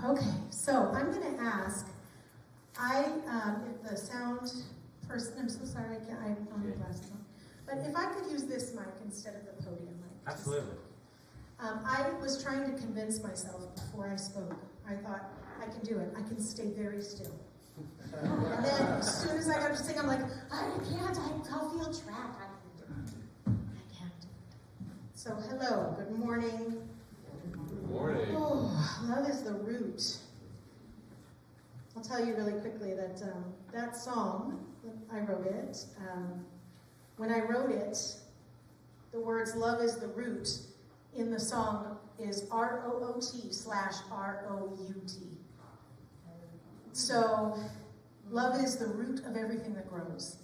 Okay, so I'm going to ask, if the sound person, I'm so sorry, I don't have glasses on, but if I could use this mic instead of the podium mic. Absolutely. I was trying to convince myself before I spoke. I thought, I can do it. I can stay very still. And then as soon as I got to sing, I'm like, I can't. I'll feel trapped. I can't do it. So hello, good morning. Good morning. Oh, love is the root. I'll tell you really quickly that that song, I wrote it. When I wrote it, the words love is the root in the song is ROOT/ROUT. So love is the root of everything that grows.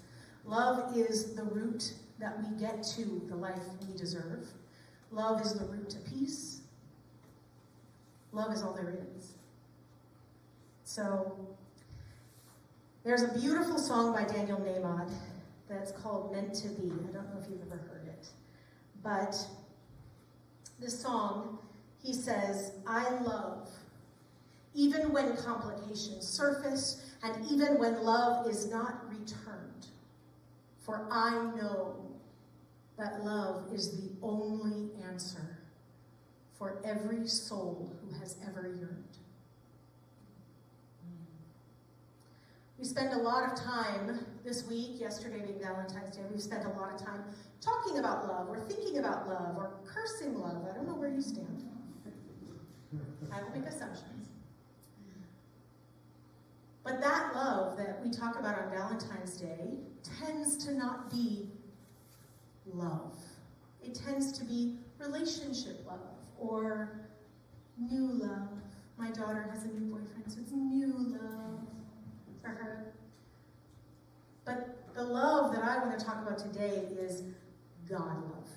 Love is the root that we get to the life we deserve. Love is the root to peace. Love is all there is. So there's a beautiful song by Daniel Nahmad that's called Meant to Be. I don't know if you've ever heard it. But this song, he says, I love, even when complications surface, and even when love is not returned. For I know that love is the only answer for every soul who has ever yearned. We spend a lot of time this week, yesterday being Valentine's Day, we've spent a lot of time talking about love, or thinking about love, or cursing love. I don't know where you stand. I don't make assumptions. But that love that we talk about on Valentine's Day tends to not be love. It tends to be relationship love, or new love. My daughter has a new boyfriend, so it's new love for her. But the love that I want to talk about today is God love,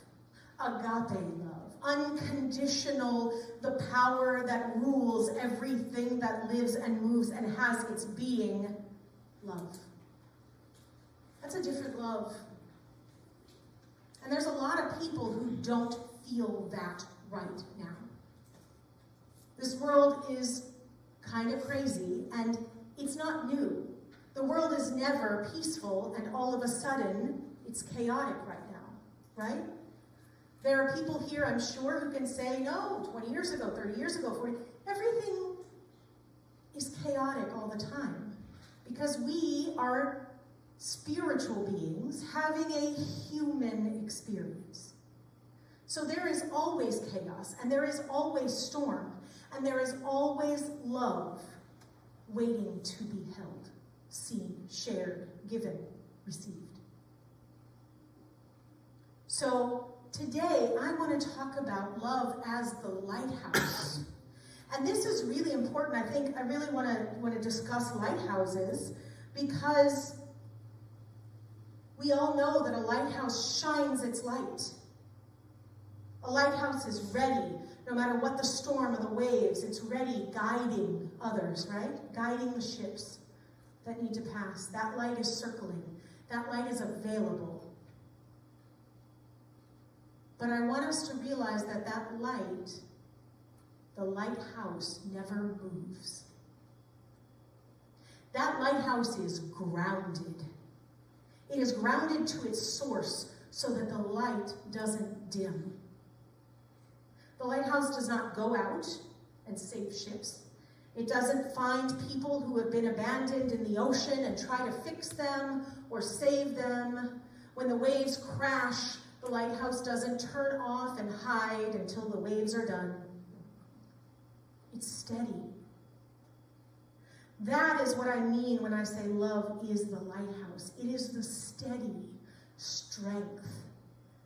agape love, unconditional, the power that rules everything that lives and moves and has its being, love. That's a different love. And there's a lot of people who don't feel that right now. This world is kind of crazy, and it's not new. The world is never peaceful, and all of a sudden, it's chaotic right now, right? There are people here, I'm sure, who can say, no, 20 years ago, 30 years ago, 40, everything is chaotic all the time. Because we are spiritual beings having a human experience. So there is always chaos, and there is always storm, and there is always love waiting to be held, seen, shared, given, received. So today, I want to talk about love as the lighthouse. And this is really important. I think I really want to discuss lighthouses because we all know that a lighthouse shines its light. A lighthouse is ready, no matter what the storm or the waves, it's ready, guiding others, right? Guiding the ships that need to pass. That light is circling. That light is available. But I want us to realize that that light, the lighthouse, never moves. That lighthouse is grounded. It is grounded to its source so that the light doesn't dim. The lighthouse does not go out and save ships. It doesn't find people who have been abandoned in the ocean and try to fix them or save them. When the waves crash, the lighthouse doesn't turn off and hide until the waves are done. It's steady. That is what I mean when I say love is the lighthouse. It is the steady strength,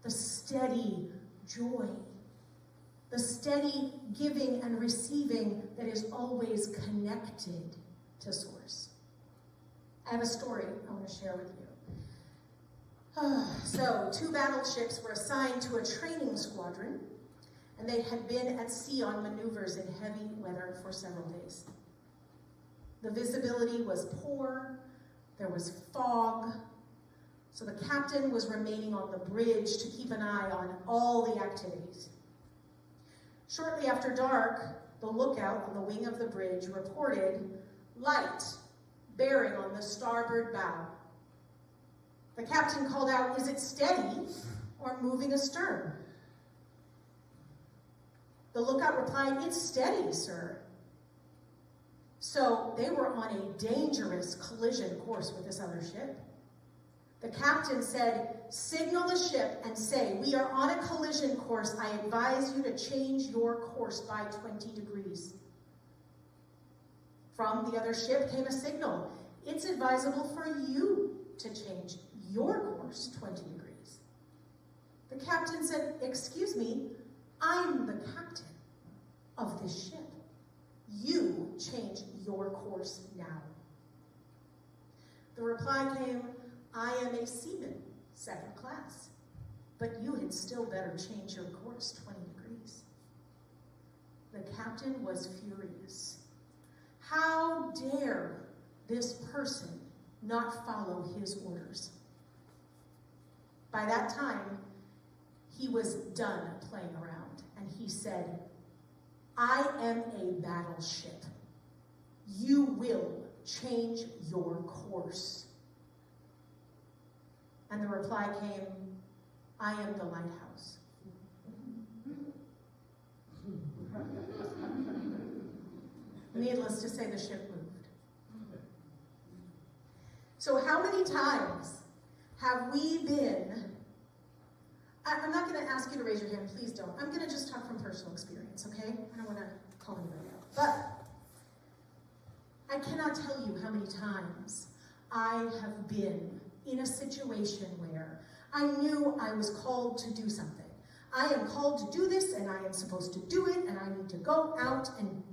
the steady joy, the steady giving and receiving that is always connected to source. I have a story I want to share with you. So, 2 battleships were assigned to a training squadron, and they had been at sea on maneuvers in heavy weather for several days. The visibility was poor, there was fog, So the captain was remaining on the bridge to keep an eye on all the activities. Shortly after dark, the lookout on the wing of the bridge reported light bearing on the starboard bow. The captain called out, "Is it steady or moving astern?" The lookout replied, "It's steady, sir." So they were on a dangerous collision course with this other ship. The captain said, "Signal the ship and say, 'We are on a collision course. I advise you to change your course by 20 degrees. From the other ship came a signal. "It's advisable for you to change your course 20 degrees. The captain said, "Excuse me, I'm the captain of this ship. You change your course now." The reply came, "I am a seaman, second class, but you had still better change your course 20 degrees. The captain was furious. How dare this person not follow his orders? By that time, he was done playing around, and he said, "I am a battleship. You will change your course." And the reply came, "I am the lighthouse." Needless to say, the ship moved. So how many times have we been, I'm not going to ask you to raise your hand, please don't. I'm going to just talk from personal experience, okay? I don't want to call anybody out. But I cannot tell you how many times I have been in a situation where I knew I was called to do something. I am called to do this, and I am supposed to do it, and I need to go out and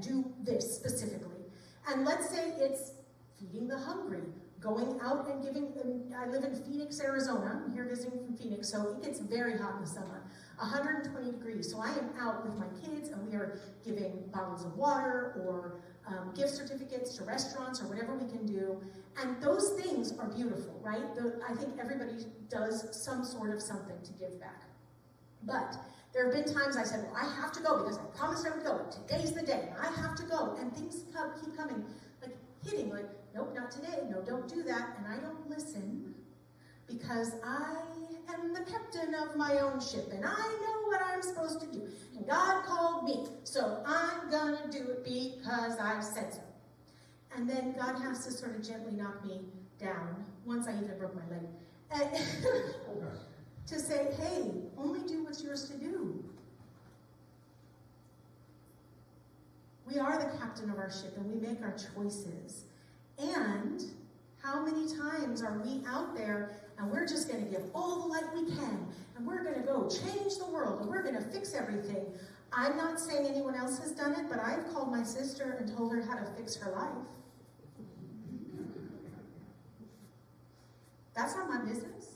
do this specifically. And let's say it's feeding the hungry, going out and giving, I live in Phoenix, Arizona. I'm here visiting from Phoenix, so it gets very hot in the summer, 120 degrees. So I am out with my kids, and we are giving bottles of water or gift certificates to restaurants or whatever we can do. And those things are beautiful, right? I think everybody does some sort of something to give back. But there have been times I said, "Well, I have to go because I promised I would go. Today's the day. I have to go." And things keep coming, like hitting, like, "Nope, not today. No, don't do that." And I don't listen because I am the captain of my own ship and I know what I'm supposed to do. And God called me, so I'm gonna do it because I said so. And then God has to sort of gently knock me down, once I even broke my leg, and to say, "Hey, only do what's yours to do." We are the captain of our ship and we make our choices. And how many times are we out there and we're just going to give all the light we can and we're going to go change the world and we're going to fix everything? I'm not saying anyone else has done it, but I've called my sister and told her how to fix her life. That's not my business.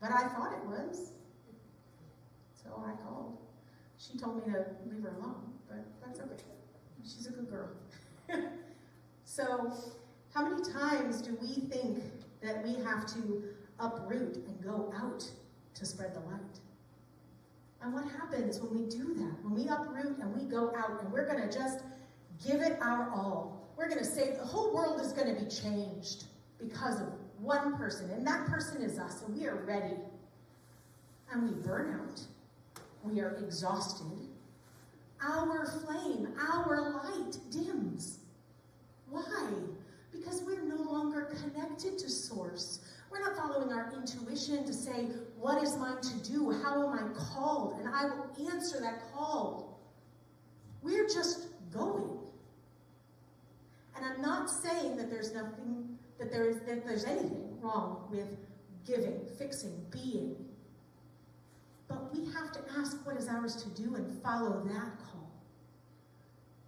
But I thought it was. So I called. She told me to leave her alone, but that's okay. She's a good girl. So how many times do we think that we have to uproot and go out to spread the light? And what happens when we do that? When we uproot and we go out and we're going to just give it our all. We're going to say the whole world is going to be changed because of one person, and that person is us, and we are ready. And we burn out. We are exhausted. Our flame, our light dims. Why? Because we're no longer connected to Source. We're not following our intuition to say, what is mine to do? How am I called? And I will answer that call. We're just going. And I'm not saying that there's anything wrong with giving, fixing, being. But we have to ask what is ours to do and follow that call.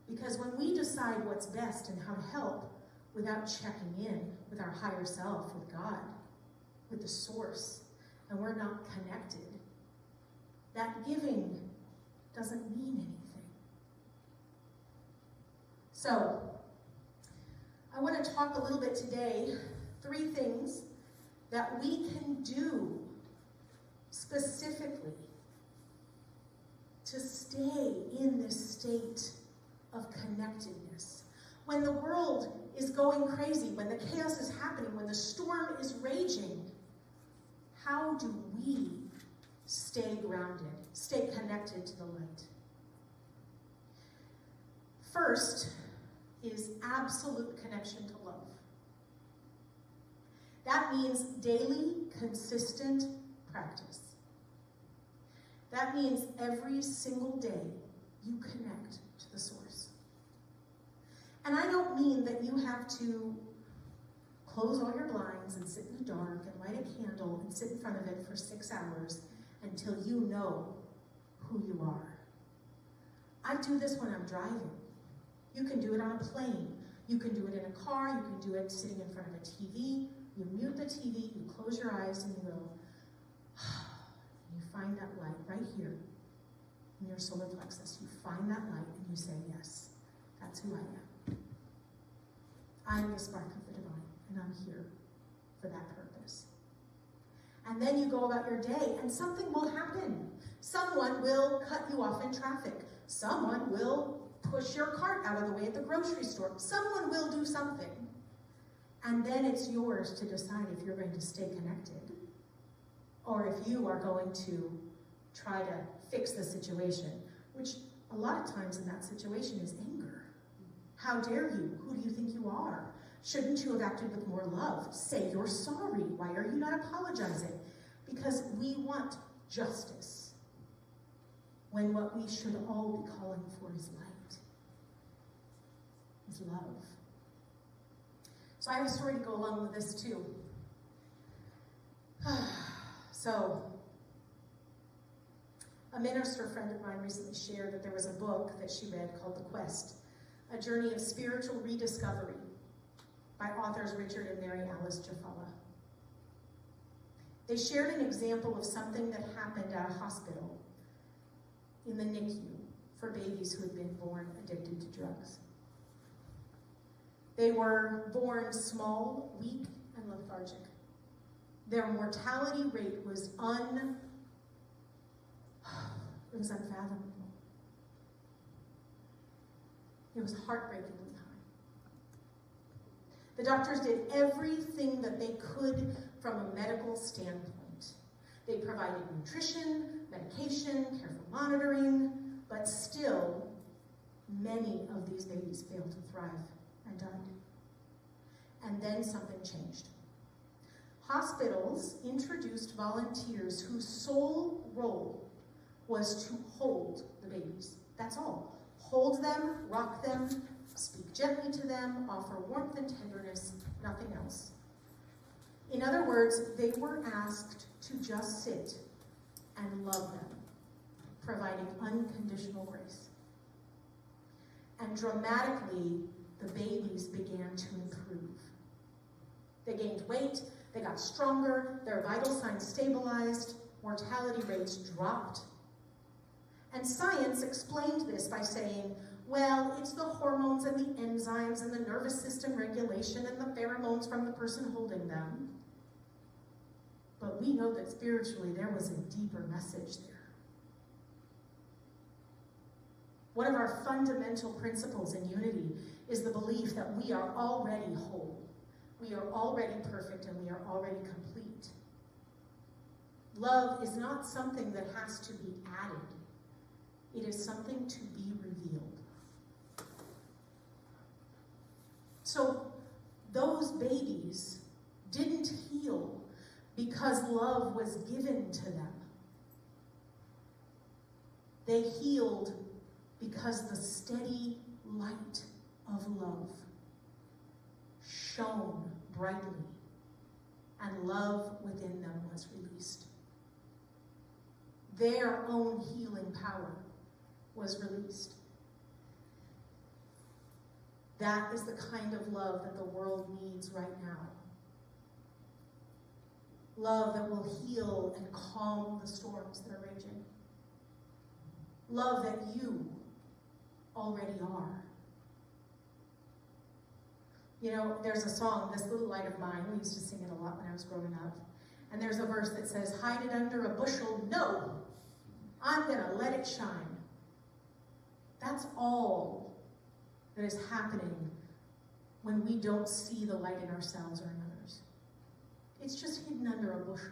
Because when we decide what's best and how to help without checking in with our higher self, with God, with the Source, and we're not connected, that giving doesn't mean anything. So, I want to talk a little bit today 3 things that we can do specifically to stay in this state of connectedness. When the world is going crazy, when the chaos is happening, when the storm is raging, how do we stay grounded, stay connected to the light? First is absolute connection to love. That means daily, consistent practice. That means every single day you connect to the source. And I don't mean that you have to close all your blinds and sit in the dark and light a candle and sit in front of it for 6 hours until you know who you are. I do this when I'm driving. You can do it on a plane. You can do it in a car. You can do it sitting in front of a TV. You mute the TV, you close your eyes, and you go, you find that light right here in your solar plexus. You find that light and you say, yes, that's who I am. I'm the spark of the divine, and I'm here for that purpose. And then you go about your day, and something will happen. Someone will cut you off in traffic. Someone will push your cart out of the way at the grocery store. Someone will do something. And then it's yours to decide if you're going to stay connected or if you are going to try to fix the situation, which a lot of times in that situation is anger. How dare you? Who do you think you are? Shouldn't you have acted with more love? Say you're sorry. Why are you not apologizing? Because we want justice when what we should all be calling for is light, is love. So I have a story to go along with this too. So, a minister friend of mine recently shared that there was a book that she read called The Quest, A Journey of Spiritual Rediscovery by authors Richard and Mary Alice Jafala. They shared an example of something that happened at a hospital in the NICU for babies who had been born addicted to drugs. They were born small, weak, and lethargic. Their mortality rate was unfathomable. It was heartbreakingly high. The doctors did everything that they could from a medical standpoint. They provided nutrition, medication, careful monitoring, but still, many of these babies failed to thrive and died. And then something changed. Hospitals introduced volunteers whose sole role was to hold the babies. That's all. Hold them, rock them, speak gently to them, offer warmth and tenderness, nothing else. In other words, they were asked to just sit and love them, providing unconditional grace. And dramatically, the babies began to improve. They gained weight, they got stronger, their vital signs stabilized, mortality rates dropped. And science explained this by saying, well, it's the hormones and the enzymes and the nervous system regulation and the pheromones from the person holding them. But we know that spiritually there was a deeper message there. One of our fundamental principles in unity is the belief that we are already whole. We are already perfect and we are already complete. Love is not something that has to be added. It is something to be revealed. So those babies didn't heal because love was given to them. They healed because the steady light of love shone brightly and love within them was released. Their own healing power was released. That is the kind of love that the world needs right now. Love that will heal and calm the storms that are raging. Love that you already are. You know, there's a song, This Little Light of Mine. We used to sing it a lot when I was growing up. And there's a verse that says, hide it under a bushel. No, I'm going to let it shine. That's all that is happening when we don't see the light in ourselves or in others. It's just hidden under a bushel.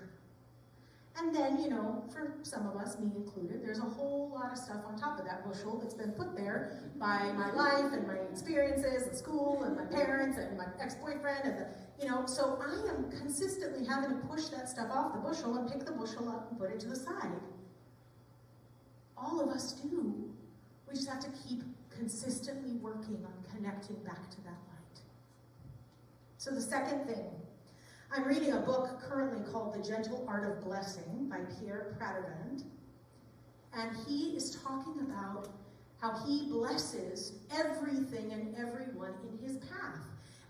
And then, you know, for some of us, me included, there's a whole lot of stuff on top of that bushel that's been put there by my life and my experiences at school and my parents and my ex-boyfriend and so I am consistently having to push that stuff off the bushel and pick the bushel up and put it to the side. All of us do. We just have to keep consistently working on connecting back to that light. So the second thing, I'm reading a book currently called The Gentle Art of Blessing by Pierre Patron, and he is talking about how he blesses everything and everyone in his path.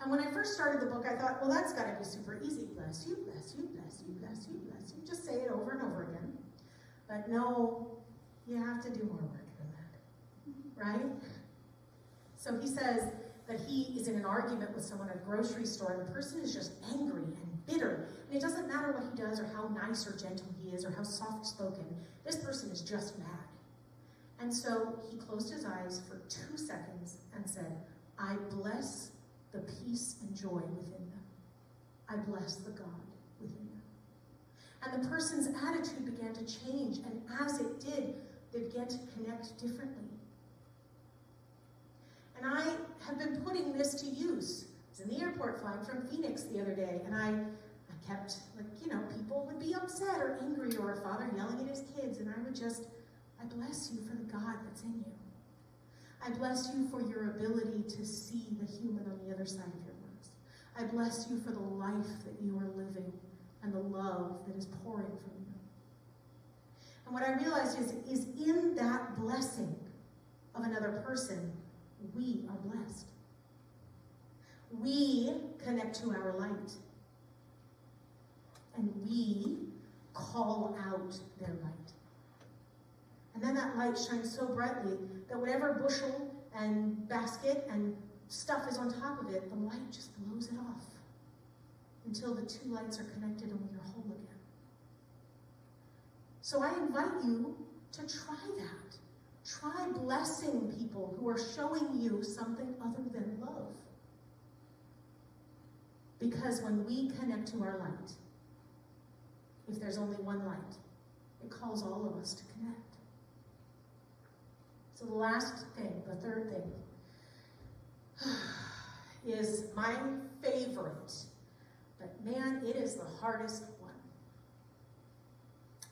And when I first started the book, I thought, well, that's got to be super easy. Bless you, bless you, bless you, bless you, bless you. Just say it over and over again. But no, you have to do more work than that, right? So he says that he is in an argument with someone at a grocery store, and the person is just angry and bitter. And it doesn't matter what he does or how nice or gentle he is or how soft-spoken. This person is just mad. And so he closed his eyes for 2 seconds and said, I bless the peace and joy within them. I bless the God within them. And the person's attitude began to change, and as it did, they began to connect differently. And I have been putting this to use. I was in the airport flying from Phoenix the other day, and I kept, people would be upset or angry, or a father yelling at his kids, and I would just, I bless you for the God that's in you. I bless you for your ability to see the human on the other side of your words. I bless you for the life that you are living and the love that is pouring from you. And what I realized is in that blessing of another person, we are blessed. We connect to our light. And we call out their light. And then that light shines so brightly that whatever bushel and basket and stuff is on top of it, the light just blows it off until the two lights are connected and we are whole again. So I invite you to try that. Try blessing people who are showing you something other than love. Because when we connect to our light, if there's only one light, it calls all of us to connect. So the last thing, the third thing, is my favorite, but man, it is the hardest one.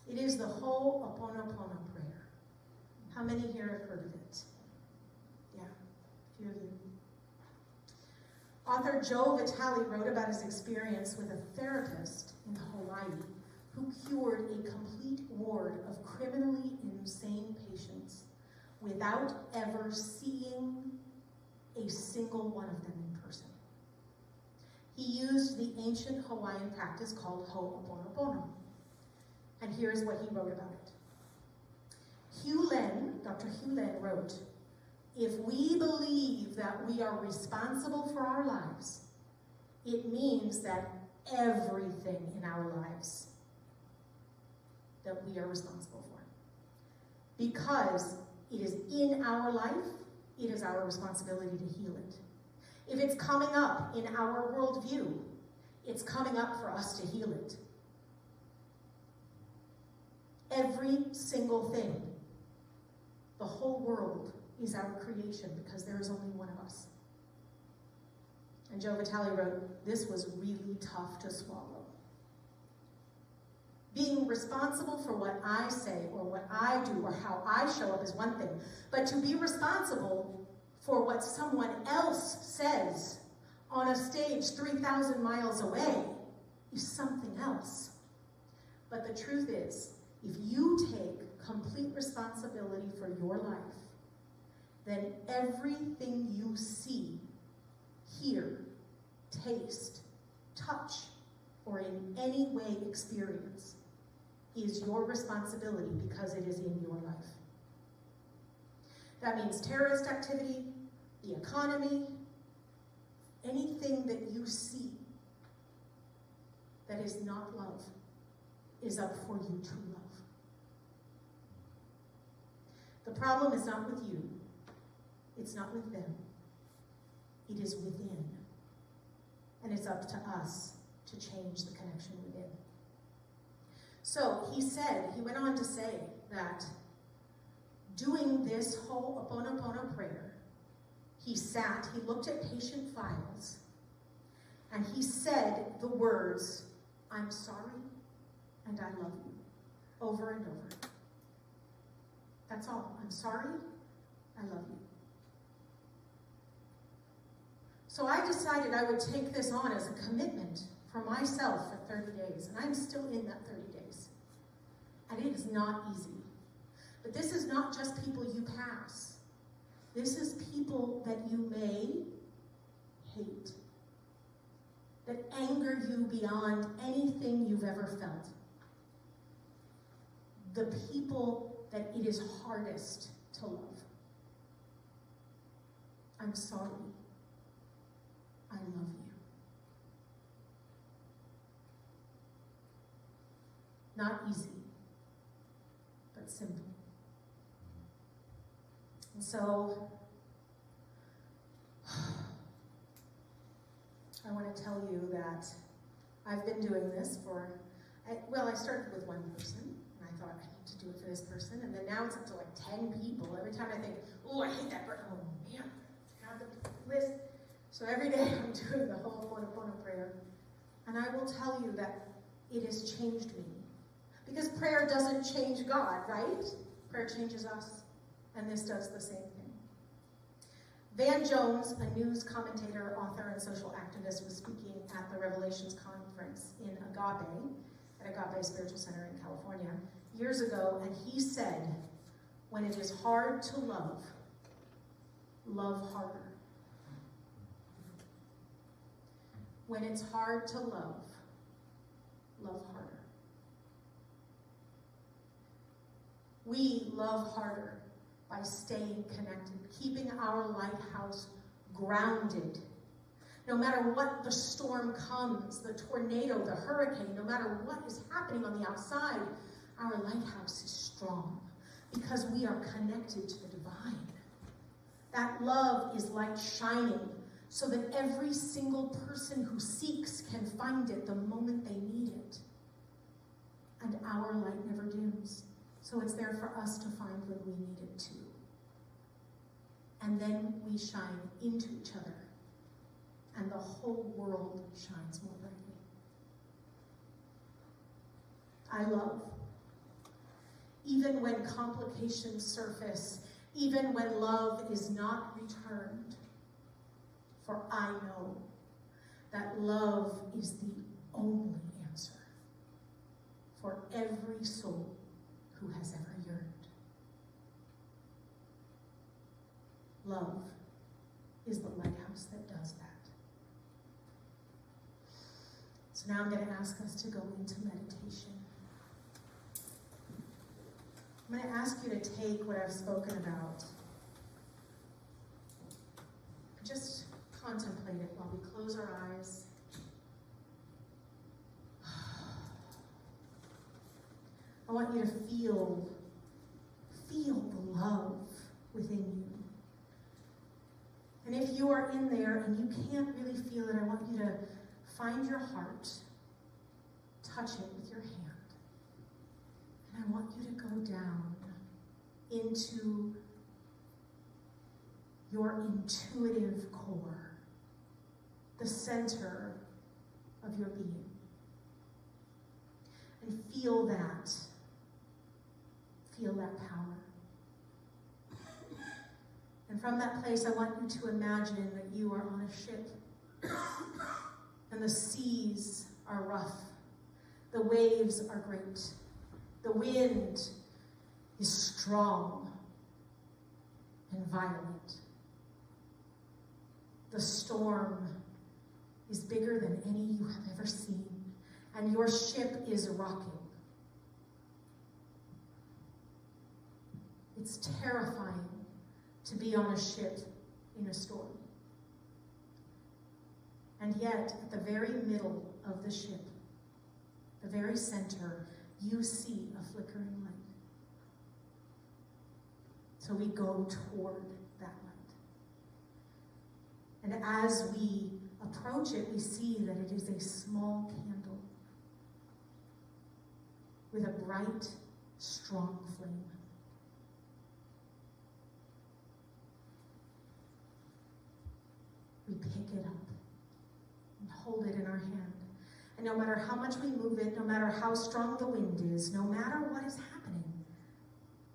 It is the Ho'oponopono prayer. How many here have heard of it? Yeah, a few of you. Author Joe Vitale wrote about his experience with a therapist in Hawaii who cured a complete ward of criminally insane patients without ever seeing a single one of them in person. He used the ancient Hawaiian practice called Ho'oponopono. And here's what he wrote about it. Dr. Hugh Len wrote, if we believe that we are responsible for our lives, it means that everything in our lives that we are responsible for. Because it is in our life, it is our responsibility to heal it. If it's coming up in our worldview, it's coming up for us to heal it. Every single thing, the whole world is our creation because there is only one of us. And Joe Vitale wrote, this was really tough to swallow. Being responsible for what I say or what I do or how I show up is one thing, but to be responsible for what someone else says on a stage 3,000 miles away is something else. But the truth is, if you take complete responsibility for your life, then everything you see, hear, taste, touch, or in any way experience is your responsibility because it is in your life. That means terrorist activity, the economy, anything that you see that is not love is up for you to love. The problem is not with you. It's not with them. It is within. And it's up to us to change the connection within. So he went on to say that doing this whole Ho'oponopono prayer, he looked at patient files, and he said the words, "I'm sorry and I love you," over and over. That's all. I'm sorry, I love you. So I decided I would take this on as a commitment for myself for 30 days, and I'm still in that 30 days. And it is not easy. But this is not just people you pass. This is people that you may hate, that anger you beyond anything you've ever felt. The people that it is hardest to love. I'm sorry. I love you. Not easy, but simple. And so, I want to tell you that I've been doing this I started with one person, and I thought I need to do it for this person, and then now it's up to like 10 people. Every time I think, oh, I hate that person, oh man, got the list. So every day I'm doing the whole Ho'oponopono prayer, and I will tell you that it has changed me. Because prayer doesn't change God, right? Prayer changes us, and this does the same thing. Van Jones, a news commentator, author, and social activist, was speaking at the Revelations Conference in Agape, at Agape Spiritual Center in California, years ago, and he said, when it is hard to love, love harder. When it's hard to love, love harder. We love harder by staying connected, keeping our lighthouse grounded. No matter what the storm comes, the tornado, the hurricane, no matter what is happening on the outside, our lighthouse is strong because we are connected to the divine. That love is light shining so that every single person who seeks can find it the moment they need it. And our light never dims. So it's there for us to find when we need it too. And then we shine into each other, and the whole world shines more brightly. I love. Even when complications surface, even when love is not returned, for I know that love is the only answer for every soul who has ever yearned. Love is the lighthouse that does that. So now I'm going to ask us to go into meditation. I'm going to ask you to take what I've spoken about. Just contemplate it while we close our eyes. I want you to feel the love within you. And if you are in there and you can't really feel it, I want you to find your heart, touch it with your hand. And I want you to go down into your intuitive core, the center of your being. And feel that power. And from that place, I want you to imagine that you are on a ship and the seas are rough. The waves are great. The wind is strong and violent. The storm is bigger than any you have ever seen, and your ship is rocking. It's terrifying to be on a ship in a storm. And yet, at the very middle of the ship, the very center, you see a flickering light. So we go toward that light. And as we approach it, we see that it is a small candle with a bright, strong flame. We pick it up and hold it in our hand. And no matter how much we move it, no matter how strong the wind is, no matter what is happening,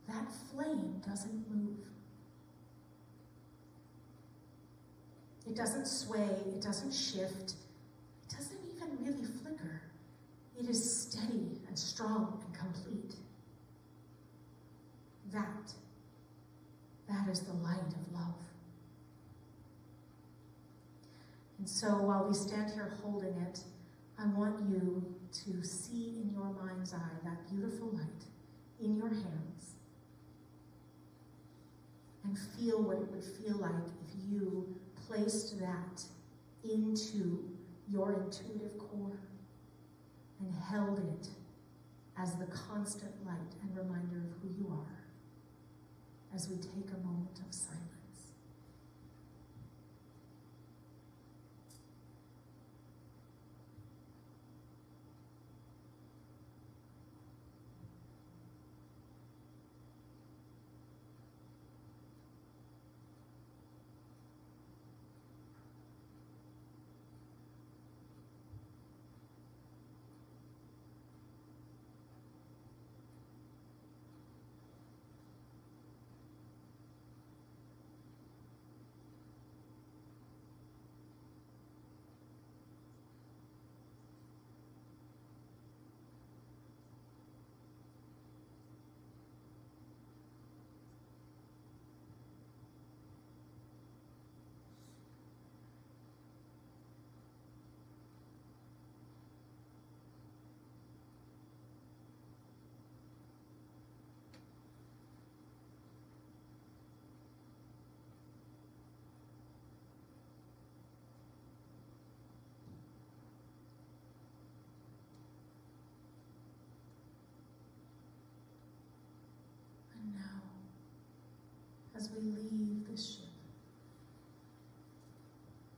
that flame doesn't move. It doesn't sway, it doesn't shift, it doesn't even really flicker. It is steady and strong and complete. That is the light of love. And so while we stand here holding it, I want you to see in your mind's eye that beautiful light in your hands and feel what it would feel like if you placed that into your intuitive core and held it as the constant light and reminder of who you are as we take a moment of silence. As we leave the ship,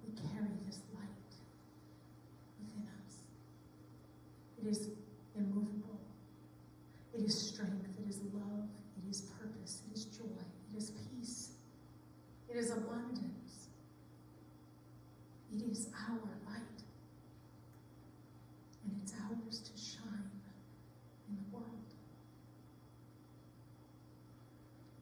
we carry this light within us. It is immovable. It is strength. It is love. It is purpose. It is joy. It is peace. It is abundance. It is our light. And it's ours to shine.